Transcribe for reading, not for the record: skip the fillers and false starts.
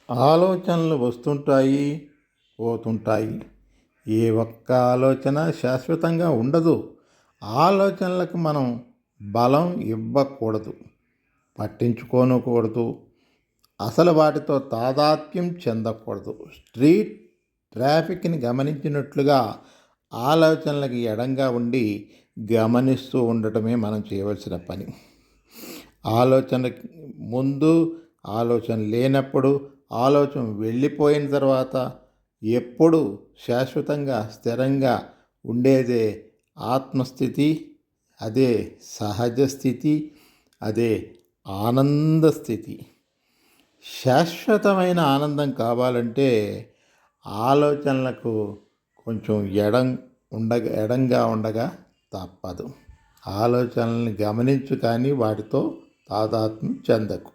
ఆలోచనలు వస్తుంటాయి, పోతుంటాయి. ఏ ఒక్క ఆలోచన శాశ్వతంగా ఉండదు. ఆలోచనలకు మనం బలం ఇవ్వకూడదు, పట్టించుకోనకూడదు, అసలు వాటితో తాదాత్మ్యం చెందకూడదు. స్ట్రీట్ ట్రాఫిక్ని గమనించినట్లుగా ఆలోచనలకు ఎడంగా ఉండి గమనిస్తూ ఉండటమే మనం చేయవలసిన పని. ఆలోచన ముందు, ఆలోచన లేనప్పుడు, ఆలోచన వెళ్ళిపోయిన తర్వాత ఎప్పుడు శాశ్వతంగా స్థిరంగా ఉండేదే ఆత్మస్థితి, అదే సహజ స్థితి, అదే ఆనంద స్థితి. శాశ్వతమైన ఆనందం కావాలంటే ఆలోచనలకు కొంచెం ఎడంగా ఉండగా తప్పదు. ఆలోచనల్ని గమనించు కానీ వాటితో తాదాత్మ్యం చెందకు.